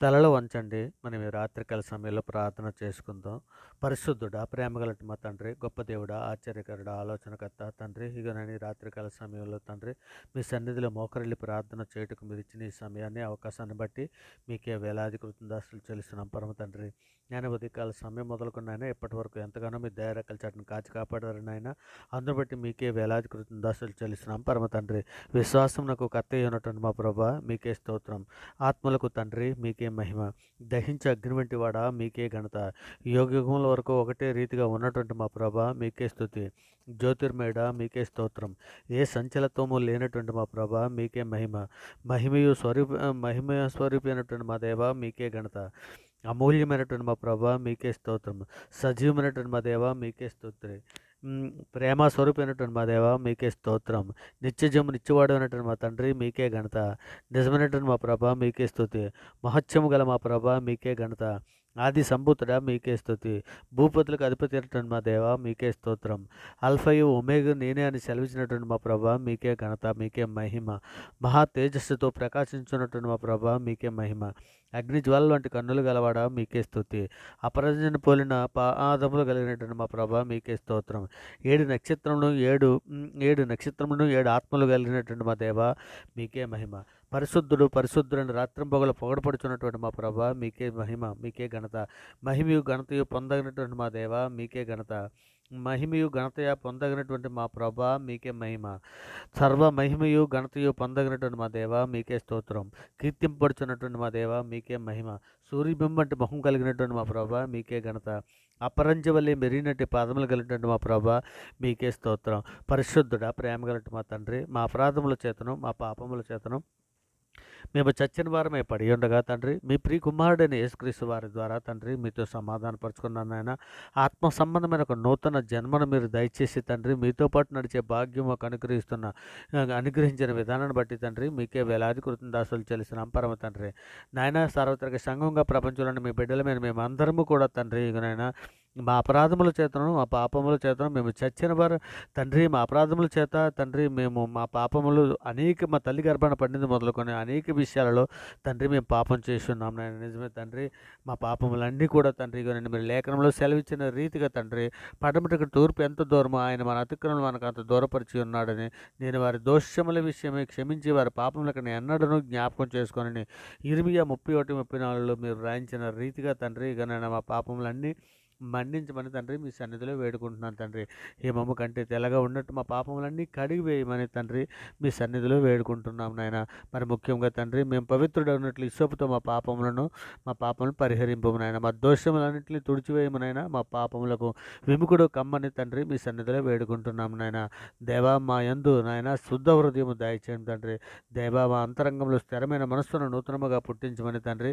తలలు వంచండి. మనం ఈ రాత్రికాల సమయంలో ప్రార్థన చేసుకుందాం. పరిశుద్ధుడా, ప్రేమగలటి మా తండ్రి, గొప్ప దేవుడా, ఆశ్చర్యకరుడా, ఆలోచనకర్త తండ్రి, ఇగోనని ఈ రాత్రికాల సమయంలో తండ్రి, మీ సన్నిధిలో మోకరిల్లి ప్రార్థన చేయుటకు మీరు ఇచ్చిన ఈ సమయాన్ని, అవకాశాన్ని బట్టి మీకే వేలాది కృతజ్ఞతాస్తులు చెల్లిస్తున్నాం పరమ తండ్రి. నేను ఉదయకాల సమయం మొదలుకొని నాయన ఇప్పటి వరకు ఎంతగానో మీ దయారెక్కల చాటును కాచి కాపాడారు నాయన. అందును బట్టి మీకే వేలాది కృతజ్ఞతాస్తులు చెల్లిస్తున్నాం పరమ తండ్రి. విశ్వాసం నాకు కర్త అయినటువంటి మా ప్రభా మీకే స్తోత్రం. ఆత్మలకు తండ్రి మీకే మహిమ. దహించే అగ్ని వంటి వాడా మీకే ఘనత. యుగయుగముల వరకు ఒకటే రీతిగా ఉన్నటువంటి మా ప్రభా మీకే స్తుతి. జ్యోతిర్మయుడా మీకే స్తోత్రం. ఏ సంచలత్వము లేనటువంటి మా ప్రభా మీకే మహిమ. మహిమ స్వరూపి అయినటువంటి మా దేవ మీకే ఘనత. అమూల్యమైనటువంటి మా ప్రభా మీకే స్తోత్రం. సజీవమైనటువంటి మా దేవ మీకే స్తోత్రి. ప్రేమ స్వరూపమైనటువంటి మా దేవ మీకే స్తోత్రం. నిత్యజము నిత్యవాడు అయినటువంటి మా తండ్రి మీకే ఘనత. నిజమైనటువంటి మా ప్రభ మీకే స్తుతి. మహత్యము గల మా ప్రభ మీకే ఘనత. ఆది సంభూతుడా మీకే స్తుతి. భూపతులకు అధిపతి అయినటువంటి మా దేవ మీకే స్తోత్రం. అల్ఫయు ఒమేగా నేనే అని సెలవిచ్చినటువంటి మా ప్రభ మీకే ఘనత, మీకే మహిమ. మహా తేజస్సుతో ప్రకాశించున్నటువంటి మా ప్రభ మీకే మహిమ. అగ్ని జ్వాల వంటి కన్నులు గలవాడా మీకే స్తుతి. అపరంజన పోలిన పాదములు కలిగినటువంటి మా ప్రభ మీకే స్తోత్రం. ఏడు నక్షత్రములను 7 ఆత్మలు కలిగినటువంటి మా దేవ మీకే మహిమ. పరిశుద్ధుడు పరిశుద్ధుడని రాత్రింపగలు పొగడపడుచున్నటువంటి మా ప్రభ మీకే మహిమ, మీకే ఘనత. మహిమయు ఘనతయు పొందగినటువంటి మా దేవ మీకే ఘనత. మహిమయు ఘనతయ పొందగినటువంటి మా ప్రభ మీకే మహిమ. సర్వ మహిమయు ఘనతయు పొందగినటువంటి మా దేవ మీకే స్తోత్రం. కీర్తింపబడుచున్నటువంటి మా దేవ మీకే మహిమ. సూర్యబింబం వంటి మొహం కలిగినటువంటి మా ప్రభ మీకే ఘనత. అపరంజవల్లి మెరిగినట్టు పాదములు కలిగినటువంటి మా ప్రభ మీకే స్తోత్రం. పరిశుద్ధుడా, ప్రేమ కలిగిన మా తండ్రి, మా అపరాధముల చేతను మా పాపముల చేతను మేము చచ్చిన వారమే పడి ఉండగా తండ్రి, మీ ప్రియ కుమారుడైన యేసుక్రీస్తు వారి ద్వారా తండ్రి మీతో సమాధానపరుచుకున్నాను నాయన. ఆత్మ సంబంధమైన ఒక నూతన జన్మను మీరు దయచేసి తండ్రి మీతో పాటు నడిచే భాగ్యం మాకు అనుగ్రహించిన విధానాన్ని బట్టి తండ్రి మీకే వేలాది కృతజ్ఞతాస్తులు చెల్లిస్తున్నాం పరమ తండ్రి. నాయన, సార్వత్రిక సంఘంగా ప్రపంచంలోని మీ బిడ్డల మీద మేమందరము కూడా తండ్రి ఇకనైనా మా అపరాధముల చేతను మా పాపముల చేతను మేము చచ్చిన వారు తండ్రి. మా అపరాధముల చేత తండ్రి మేము మా పాపములు మా తల్లి గర్భాన పడింది మొదలుకొని అనేక విషయాలలో తండ్రి మేము పాపం చేస్తున్నాం నాయన. నిజమే తండ్రి, మా పాపములన్నీ కూడా తండ్రి నేను మీరు లేఖనంలో సెలవిచ్చిన రీతిగా తండ్రి పడమటికి తూర్పు ఎంత దూరమో ఆయన మన అతిక్రమం మనకు అంత దూరపరిచి ఉన్నాడని నేను వారి దోషముల విషయమే క్షమించి వారి పాపములకు ఎన్నడను జ్ఞాపకం చేసుకొని ఇర్మియా 31:34 మీరు రాయించిన రీతిగా తండ్రి ఇక నేను మా పాపములన్నీ మన్నించమని తండ్రి మీ సన్నిధిలో వేడుకుంటున్నాను తండ్రి. హిమము కంటే తెల్లగా ఉన్నట్టు మా పాపములన్నీ కడిగి వేయమని తండ్రి మీ సన్నిధిలో వేడుకుంటున్నాం నాయన. మరి ముఖ్యంగా తండ్రి మేము పవిత్రుడైనట్లు ఇసోపుతో మా పాపములను పరిహరింపము నాయన. మా దోషములన్నింటినీ తుడిచివేయమునైనా మా పాపములకు విముకుడు కమ్మని తండ్రి మీ సన్నిధిలో వేడుకుంటున్నాం నాయన. దేవా మా యందు నాయన శుద్ధ హృదయము దయచేయండి తండ్రి. దేవా మా అంతరంగంలో స్థిరమైన మనస్సును నూతనముగా పుట్టించమని తండ్రి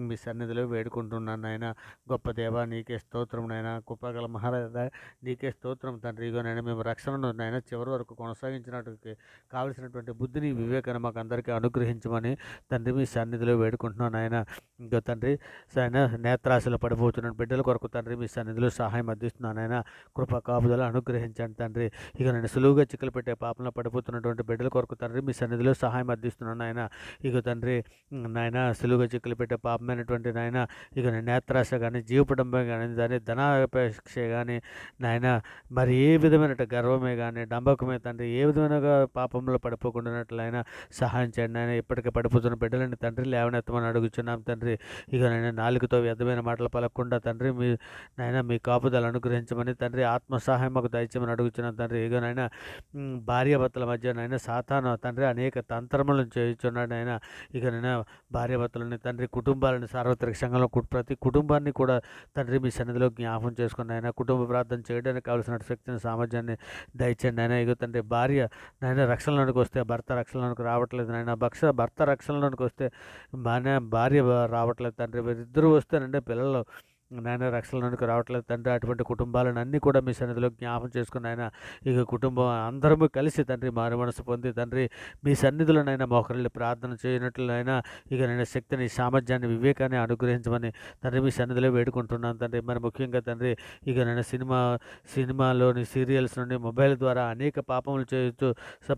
మీ సన్నిధిలో వేడుకుంటున్నాను నాయన. గొప్ప దేవా నీకే స్తోత్రం నాయన. కృపగల మహారాజా నీకే స్తోత్రం తండ్రి. ఇగో నాయన మేము రక్షణను నాయన చివరి వరకు కొనసాగించినట్టుకి కావలసినటువంటి బుద్ధిని వివేకాన్ని మాకు అందరికీ అనుగ్రహించమని తండ్రి మీ సన్నిధిలో వేడుకుంటున్నాను ఆయన. ఇంకో తండ్రి ఆయన నేత్రాశలు పడిపోతున్న బిడ్డల కొరకు తండ్రి మీ సన్నిధిలో సహాయం అందిస్తున్నాను ఆయన. కృప కాపుదల అనుగ్రహించండి తండ్రి. ఇక నేను సులువుగా చిక్కులు పెట్టే పాపంలో పడిపోతున్నటువంటి బిడ్డల కొరకు తండ్రి మీ సన్నిధిలో సహాయం అందిస్తున్నాను ఆయన. ఇక తండ్రి నాయన సులువుగా చిక్కులు పెట్టే పాపమైనటువంటి నాయన ఇక నేత్రాశ కానీ జీవపడంబం కానీ దాని ధనాపేక్ష కానీ నాయన మరి ఏ విధమైన గర్వమే కానీ డంబకమే తండ్రి ఏ విధమైన పాపంలో పడిపోకుండా ఆయన సహాయం చేయండి ఆయన. ఇప్పటికే పడిపోతున్న బిడ్డలని తండ్రి లేవనెత్తమని అడుగుచున్నాం తండ్రి. ఇక నేను నాలుగుతో వ్యర్థమైన మాటలు పలకకుండా తండ్రి మీ కాపుదల అనుగ్రహించమని తండ్రి ఆత్మ సహాయం మాకు దయచేయమని అడుగుచున్నాం తండ్రి. ఇక భార్యాభర్తల మధ్య నాయన సాతాను తండ్రి అనేక తంత్రములను చేయుచున్నాడు ఆయన. ఇక భార్యాభర్తలని తండ్రి కుటుంబాలను సార్వత్రిక సంఘంలో ప్రతి కుటుంబాన్ని కూడా తండ్రి మీ సన్నిధిలో జ్ఞాపం చేసుకుని ఆయన కుటుంబ ప్రార్థన చేయడానికి కావాల్సిన శక్తిని సామర్థ్యాన్ని దయచేయండి ఆయన. ఇక తండ్రి భార్య నాయన రక్షణలోనికి వస్తే భర్త రక్షణలోనికి రావట్లేదు నాయన. భర్త రక్షణలోనికి వస్తే భార్య రావట్లేదు తండ్రి. ఇద్దరు వస్తేనంటే పిల్లలు నాయన రక్షణలోనికి రావట్లేదు తండ్రి. అటువంటి కుటుంబాలను అన్నీ కూడా మీ సన్నిధిలో జ్ఞాపం చేసుకుని ఆయన ఇక కుటుంబం అందరము కలిసి తండ్రి మారు మనసు పొంది తండ్రి మీ సన్నిధిలోనైనా మోకరిల్లి ప్రార్థన చేయనట్లయినా ఇక నేను శక్తిని, సామర్థ్యాన్ని, వివేకాన్ని అనుగ్రహించమని తండ్రి మీ సన్నిధిలో వేడుకుంటున్నాను తండ్రి. మరి ముఖ్యంగా తండ్రి ఇక నేను సినిమాలోని సీరియల్స్ నుండి మొబైల్ ద్వారా అనేక పాపములు చేయొచ్చు,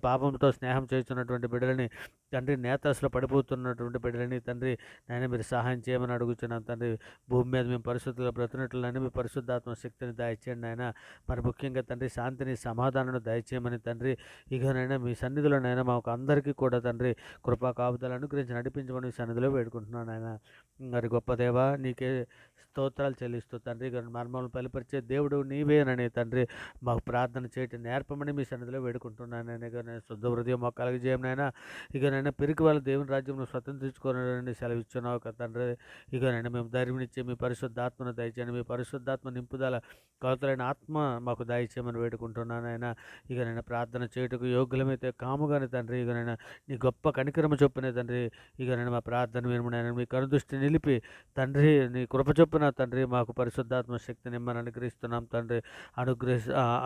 పాపంతో స్నేహం చేస్తున్నటువంటి బిడ్డలని తండ్రి, నేతాసులో పడిపోతున్నటువంటి బిడ్డలని తండ్రి నాయన మీరు సహాయం చేయమని అడుగుతున్నాను తండ్రి. భూమి మీద మేము పరిశుద్ధులుగా బ్రతుకున్నట్లయినా మీ పరిశుద్ధాత్మ శక్తిని దయచేయండి నాయన. మరి ముఖ్యంగా తండ్రి శాంతిని, సమాధానాన్ని దయచేయమని తండ్రి ఇకనైనా మీ సన్నిధిలోనైనా మాకు అందరికీ కూడా తండ్రి కృపా కాపుదలు అనుగ్రహించి నడిపించమని మీ సన్నిధిలో వేడుకుంటున్నాను ఆయన. మరి గొప్ప దేవా నీకే స్తోత్రాలు చెల్లిస్తూ తండ్రి మర్మములను బయలుపరిచే దేవుడు నీవేనని తండ్రి మాకు ప్రార్థన చేయటం నేర్పమని మీ సన్నిధిలో వేడుకుంటున్నాను. నేను శుద్ధ హృదయం మాకు కలగజేయమైనా ఇకనైనా పెరిగి వాళ్ళ దేవుని రాజ్యంలో స్వతంత్రించుకోవాలని సెలవిచ్చున్నావు కదా తండ్రి. ఇకనైనా మేము ధైర్యం ఇచ్చే మీ పరిశుద్ధాత్మను దయచేయండి. మీ పరిశుద్ధాత్మ నింపుదల కొలతలైన ఆత్మ మాకు దయచేయమని వేడుకుంటున్నాను ఆయన. ఇకనైనా ప్రార్థన చేయుటకు యోగ్యులమైతే కాముగానే తండ్రి ఇకనైనా నీ గొప్ప కనికరమ చొప్పునే తండ్రి ఇకనైనా మా ప్రార్థన వినమనైనా మీ కనుదృష్టి నిలిపి తండ్రి నీ కృప చొప్పున తండ్రి మాకు పరిశుద్ధాత్మ శక్తిని ఇమ్మని అనుగ్రహిస్తున్నాం తండ్రి.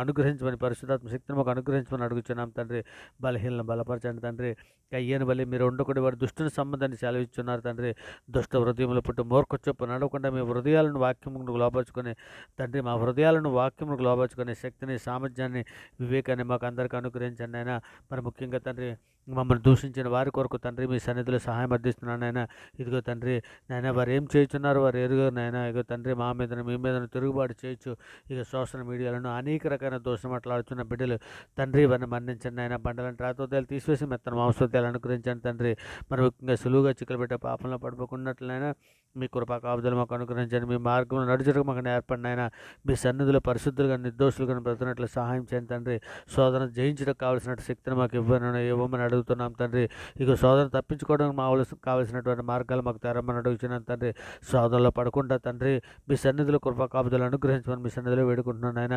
అనుగ్రహించమని పరిశుద్ధాత్మ శక్తిని మాకు అనుగ్రహించమని అడుగుతున్నాం తండ్రి. బలహీనలను బలపరచండి తండ్రి. కయ్యని బలి మీరు ఉండకుండా వారి దుష్టుని సంబంధాన్ని సెలవిస్తున్నారు తండ్రి. దుష్ట హృదయంలో పుట్టి మూర్ఖ చొప్పు నడవకుండా మీ హృదయాలను వాక్యముకు లోపరుచుకొని తండ్రి మా హృదయాలను వాక్యముకు లోపరుచుకునే శక్తిని, సామర్థ్యాన్ని, వివేకాన్ని మాకు అందరికీ అనుగ్రహించండి ఆయన. మరి ముఖ్యంగా తండ్రి మమ్మల్ని దూషించిన వారి కొరకు తండ్రి మీ సన్నిధిలో సహాయం అందిస్తున్నాను ఆయన. ఇదిగో తండ్రి నాయన వారు ఏం చేస్తున్నారు వారు ఎరుగరు నాయన. ఇగో తండ్రి మా మీద మీ మీద తిరుగుబాటు చేయొచ్చు. ఇక సోషల్ మీడియాలను అనేక రకాల దోషం మాట్లాడుతున్న బిడ్డలు తండ్రి వారిని మన్నించండి ఆయన. బండలను రాతోదాలు తీసివేసి మెత్తన మాంసోదాలు అనుగ్రహించండి తండ్రి. మరి ముఖ్యంగా సులువుగా చిక్కులు పెట్టే పాపంలో పడిపోకున్నట్లయినా మీ కృపా కాపుదలు మాకు అనుగ్రహించండి. మీ మార్గంలో నడుచుటకు మాకు నేర్పండి ఆయన. మీ సన్నిధిలో పరిశుద్ధులుగా నిర్దోషులుగా బ్రతుకున్నట్లు సహాయం చేయండి తండ్రి. శోధన జయించడానికి కావలసిన శక్తిని మాకు ఇవ్వమని అడుగుతున్నాం తండ్రి. ఇక శోధన తప్పించుకోవడానికి కావలసినటువంటి మార్గాలు మాకు తెరమని అడుగుతున్నాను తండ్రి. శోధనలో పడకుండా తండ్రి మీ సన్నిధిలో కృపా కాపుదలు అనుగ్రహించమని మీ సన్నిధిలో వేడుకుంటున్నాను ఆయన.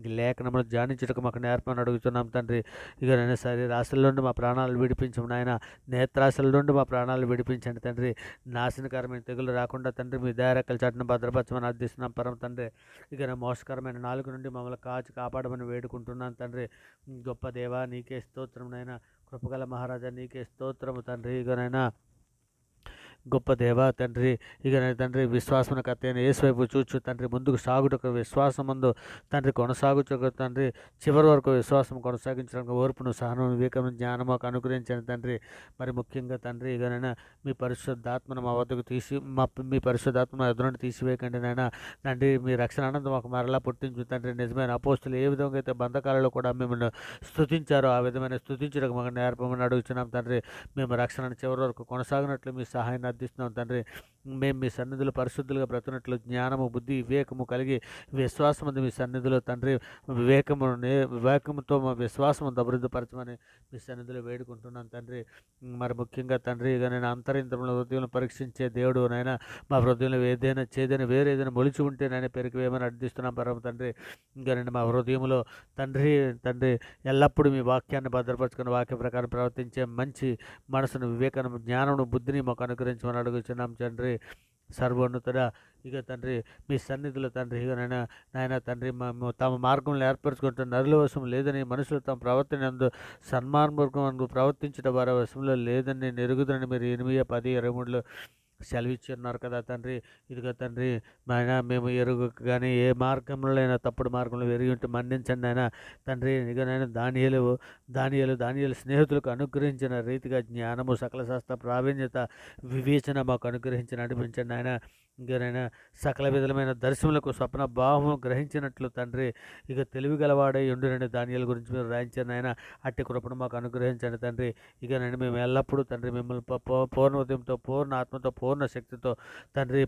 ఈ లేఖనములు ధ్యానించడానికి మాకు నేర్పమని అడుగుతున్నాం తండ్రి. ఇక నేను శరీరాశల నుండి మా ప్రాణాలు విడిపించమని ఆయన. నేత్రాశల నుండి మా ప్రాణాలు విడిపించండి తండ్రి. నాశనకరమైన తెగులు రాకుండా తండ్రి మీ దయారెక్కల చాటును భద్రపరచమని అర్థిస్తున్నాం పరమ తండ్రి. ఇక మోసకరమైన నాలుగు నుండి మమ్మల్ని కాపాడమని వేడుకుంటున్నాను తండ్రి. గొప్ప దేవా నీకే స్తోత్రం నైనా. కృపగల మహారాజా నీకే స్తోత్రము తండ్రి. ఇకనైనా గొప్ప దేవా తండ్రి ఇక తండ్రి విశ్వాసమున కత్తైన యేసువైపు చూచు తండ్రి ముందుకు సాగుటకు విశ్వాసమందు తండ్రి కొనసాగుటకు తండ్రి చివరి వరకు విశ్వాసం కొనసాగించడానికి ఓర్పును, సహనం, వివేకం, జ్ఞానం మాకు అనుగ్రహించండి తండ్రి. మరి ముఖ్యంగా తండ్రి ఇకనైనా మీ పరిశుద్ధాత్మను మా వద్దకు మీ పరిశుద్ధాత్మ ఎదురు నుండి తీసివేయకండి నాయన తండ్రి. మీ రక్షణ ఆనందం మాకు మరలా పుట్టించు తండ్రి. నిజమైన అపోస్తులు ఏ విధంగా అయితే బంధకాలలో కూడా మిమ్మల్ని స్తుతించారో ఆ విధమైన స్తుతించడానికి మాకు నేర్పమని అడుగుతున్నాం తండ్రి. మేము రక్షణను చివరి వరకు కొనసాగినట్లు మీ సహాయాన్ని అర్థిస్తున్నాం తండ్రి. మేము మీ సన్నిధిలో పరిశుద్ధులుగా బ్రతుకున్నట్లు జ్ఞానము, బుద్ధి, వివేకము కలిగి విశ్వాసం ఉంది మీ సన్నిధిలో తండ్రి. వివేకముతో మా విశ్వాసం అభివృద్ధిపరచమని మీ సన్నిధిలో వేడుకుంటున్నాను తండ్రి. మరి ముఖ్యంగా తండ్రి ఇక నేను అంతరింద్రంలో హృదయంలో పరీక్షించే దేవుడు నాయన. మా హృదయంలో ఏదైనా చేదైనా వేరేదైనా మొలిచి ఉంటే నాయన పెరిగివేయమని అర్థిస్తున్నాం పరమ తండ్రి. ఇంకా నేను మా హృదయంలో తండ్రి ఎల్లప్పుడూ మీ వాక్యాన్ని భద్రపరచుకుని వాక్య ప్రకారం ప్రవర్తించే మంచి మనసును, వివేకాన్ని, జ్ఞానమును, బుద్ధిని మాకు అనుగ్రహించమని అడుగుతున్నాం తండ్రి. సర్వోన్నతుడా ఇక తండ్రి మీ సన్నిధిలో తండ్రి ఇక నాయన తండ్రి తమ మార్గంలో ఏర్పరచుకుంటున్న నరుల వశం లేదని, మనుషులు తమ ప్రవర్తన సన్మార్గం ప్రవర్తించడం వారి వశంలో లేదని నెరుగుదని మీరు 8:10-23 సెలవిచ్చి ఉన్నారు కదా తండ్రి. ఇదిగో తండ్రి నాయన మేము ఎరుగు కానీ ఏ మార్గంలో అయినా తప్పుడు మార్గంలో ఎరిగి ఉంటే మన్నించండి ఆయన తండ్రి. ఇక నేను దానియేలు స్నేహితులకు అనుగ్రహించిన రీతిగా జ్ఞానము, సకల శాస్త్ర ప్రావీణ్యత, వివేచన మాకు అనుగ్రహించి నడిపించండి ఆయన. ఇంకనైనా సకల విధమైన దర్శనములకు స్వప్న భావము గ్రహించినట్లు తండ్రి ఇక తెలివి గలవాడై ఉండునండి దానియేలు గురించి మీరు రాయించండి ఆయన. అట్టి కృపను మాకు అనుగ్రహించండి తండ్రి. ఇక నేను మేము ఎల్లప్పుడూ తండ్రి మిమ్మల్ని పూర్ణ ఉదయంతో, పూర్ణ ఆత్మతో, పూర్ణ శక్తితో తండ్రి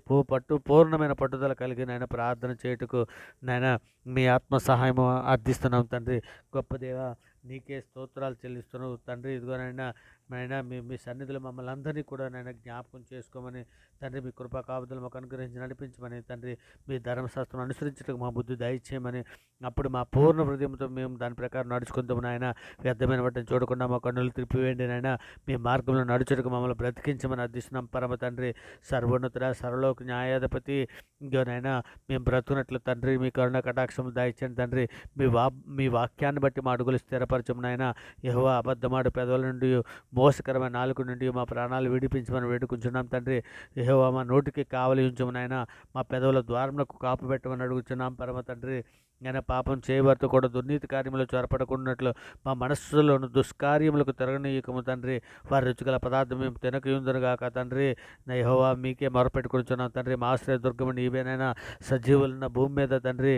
పూర్ణమైన పట్టుదల కలిగి నాయన ప్రార్థన చేయుటకు నాయన మీ ఆత్మ సహాయము అర్థిస్తున్నాం తండ్రి. గొప్ప దేవ నీకే స్తోత్రాలు చెల్లిస్తున్నావు తండ్రి. ఇదిగోనైనా నాయన మీ మీ సన్నిధిలో మమ్మల్ని అందరినీ కూడా నాయన జ్ఞాపకం చేసుకోమని తండ్రి, మీ కృపా కాపుదలు మాకు అనుగ్రహించి నడిపించమని తండ్రి, మీ ధర్మశాస్త్రం అనుసరించడానికి మా బుద్ధి దయచేయమని, అప్పుడు మా పూర్ణ హృదయంతో మేము దాని ప్రకారం నడుచుకుందాము నాయన. వ్యర్థమైన వాటిని చూడకుండా మా కన్నులు తిప్పివేయండి నాయన. మీ మార్గంలో నడుచుటకు మమ్మల్ని బ్రతికించమని అర్థిస్తున్నాం పరమ తండ్రి. సర్వోన్నతుడ, సర్వలోక న్యాయాధిపతి, ఇంకో నాయన మేము బ్రతుకున్నట్లు తండ్రి మీ కరుణ కటాక్షం దాయిచ్చండి తండ్రి. మీ వాక్యాన్ని బట్టి మా అడుగులు స్థిరపరచము నాయన. యెహోవా అబద్ధమాడు పెదవుల నుండి, మోసకరమైన నాలుక నుండి మా ప్రాణాలు విడిపించమని వేడుకుంటున్నాం తండ్రి. యెహోవా మా నోటికి కావలి ఉంచము నాయన. మా పెదవుల ద్వారములకు కాపు పెట్టమని అడుగుతున్నాం పరమ తండ్రి. నేను పాపం చేయబడుతూ కూడా దుర్నీతి కార్యములు చొరపడకున్నట్లు మా మనస్సులోను దుష్కార్యములకు తిరగనీయకము తండ్రి. వారి రుచిగల పదార్థం మేము తినకయుందరుగాక తండ్రి. నా యెహోవా మీకే మొరపెట్టుకుంటున్నాం తండ్రి. మా ఆశ్రయ దుర్గము నీవేనైనా, సజీవులున్న భూమి మీద తండ్రి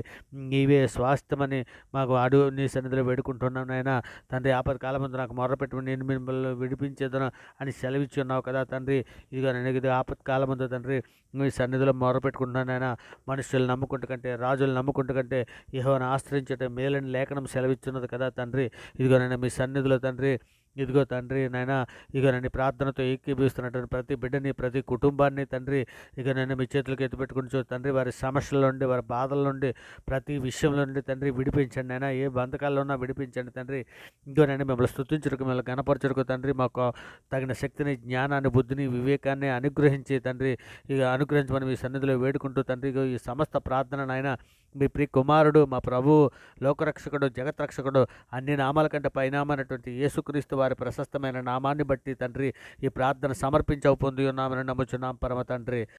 నీవే స్వాస్థ్యమని మాకు నీ సన్నిధిలో వేడుకుంటున్నాం నాయన. తండ్రి, ఆపత్కాలం ముందు నాకు మొరపెట్టుకుని నేను మిమ్మల్ని విడిపించేదను అని సెలవిచ్చి ఉన్నావు కదా తండ్రి. ఇదిగో నేను ఇది ఆపత్కాలం ముందు తండ్రి మీ సన్నిధిలో మొరపెట్టుకుంటున్నాను నాయన. మనుషులు నమ్ముకుంటు కంటే, రాజులు నమ్ముకుంటు కంటే యెహోవాను ఆశ్రయించటం మేలని లేఖనం సెలవిస్తున్నది కదా తండ్రి. ఇదిగో నేను మీ సన్నిధిలో తండ్రి, ఇదిగో తండ్రి నాయన, ఇక నన్ను ప్రార్థనతో ఏకీభవిస్తున్నటువంటి ప్రతి బిడ్డని, ప్రతి కుటుంబాన్ని తండ్రి ఇక నేను మీ చేతులకు ఎత్తిపెట్టుకుని తండ్రి, వారి సమస్యల నుండి, వారి బాధల నుండి, ప్రతి విషయంలో నుండి తండ్రి విడిపించండి అయినా. ఏ బంధకాల్లో ఉన్నా విడిపించండి తండ్రి. ఇంకో నేను మిమ్మల్ని స్తుతించుటకు, మిమ్మల్ని గణపరచుటకు తండ్రి మాకు తగిన శక్తిని, జ్ఞానాన్ని, బుద్ధిని, వివేకాన్ని అనుగ్రహించి తండ్రి ఇక అనుగ్రహించమని మీ సన్నిధిలో వేడుకుంటూ తండ్రి ఈ సమస్త ప్రార్థన నాయన మీ ప్రియ కుమారుడు, మా ప్రభువు, లోకరక్షకుడు, జగత్రక్షకుడు, అన్ని నామాల కంటే పైనామైనటువంటి యేసుక్రీస్తు వారి ప్రశస్తమైన నామాన్ని బట్టి తండ్రి ఈ ప్రార్థన సమర్పించవు పొంది ఉన్నామని నమ్ముచున్నాం పరమ తండ్రి.